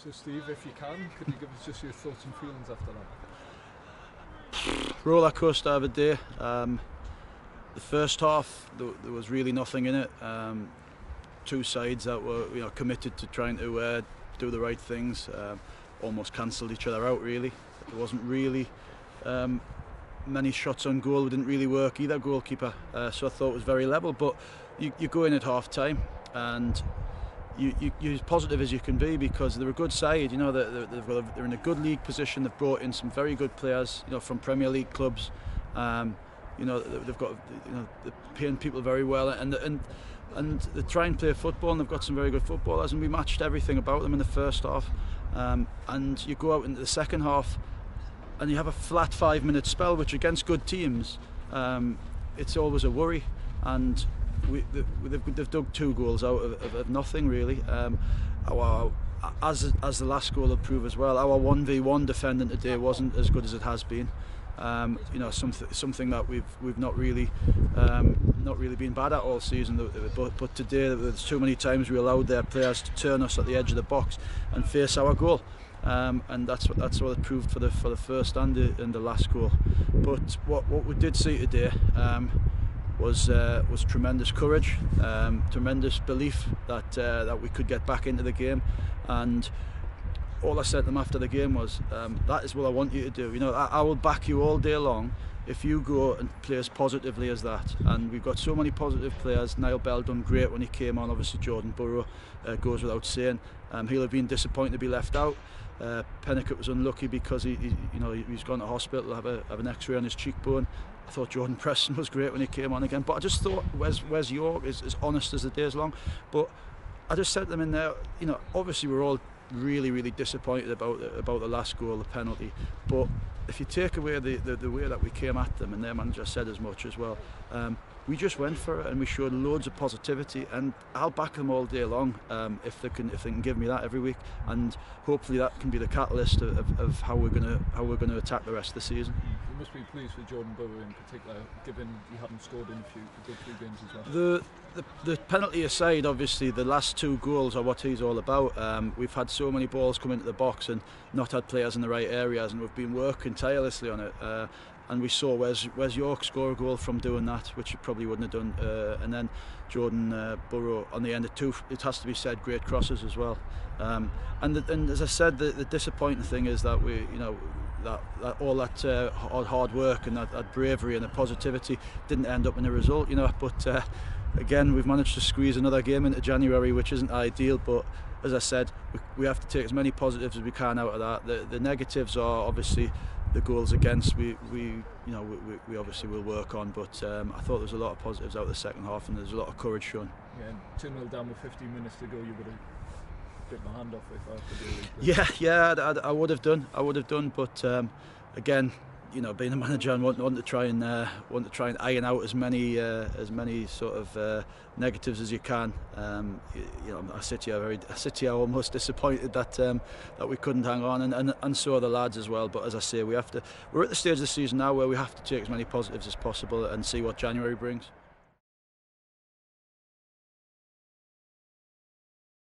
So Steve, if you can, could you give us just your thoughts and feelings after that? Rollercoaster of a day. The first half, there was really nothing in it. Two sides that were committed to trying to do the right things, almost cancelled each other out really. There wasn't really many shots on goal. It didn't really work either goalkeeper, so I thought it was very level. But you go in at half time and you're as positive as you can be because they're a good side. They're in a good league position. They've brought in some very good players, from Premier League clubs. They've got, they're paying people very well, and they try and play football, and they've got some very good footballers, and we matched everything about them in the first half. And you go out into the second half, and you have a flat 5-minute spell, which against good teams, it's always a worry. And they've dug 2 goals out of nothing really. As the last goal will prove as well, our 1v1 defending today wasn't as good as it has been. Something that we've not really been bad at all season. But today there's too many times we allowed their players to turn us at the edge of the box and face our goal. And that's what it proved for the first and the last goal. But what we did see today was tremendous courage, tremendous belief that we could get back into the game. And all I said to them after the game was, that is what I want you to do. I will back you all day long if you go and play as positively as that. And we've got so many positive players. Niall Bell done great when he came on. Obviously Jordan Burrow goes without saying. He'll have been disappointed to be left out. Pennicott was unlucky because he's gone to hospital to have an X-ray on his cheekbone. I thought Jordan Preston was great when he came on again, but I just thought Wes York is as honest as the day is long. But I just said to them in there, obviously we're all really disappointed about the last goal, the penalty. But if you take away the way that we came at them, and their manager said as much as well, we just went for it and we showed loads of positivity, and I'll back them all day long if they can give me that every week, and hopefully that can be the catalyst of how we're going to attack the rest of the season. You must be pleased with Jordan Burrow in particular, given you haven't scored in a good few games as well. The penalty aside, obviously the last 2 goals are what he's all about. We've had so many balls come into the box and not had players in the right areas, and we've been working tirelessly on it. And we saw Wes York score a goal from doing that, which he probably wouldn't have done. And then Jordan Burrow on the end of 2, it has to be said, great crosses as well. And as I said, the disappointing thing is that that all that hard work and that bravery and the positivity didn't end up in a result. But again, we've managed to squeeze another game into January, which isn't ideal. But as I said, we have to take as many positives as we can out of that. The negatives are obviously the goals against. We obviously will work on, but I thought there was a lot of positives out of the second half, and there's a lot of courage shown. Yeah, 2-0 down with 15 minutes to go, you would have bit my hand off if I could do it. Yeah, I would have done. But again, being a manager and wanting to try and iron out as many sort of negatives as you can. I sit here almost disappointed that we couldn't hang on, and so are the lads as well. But as I say, we're at the stage of the season now where we have to take as many positives as possible and see what January brings.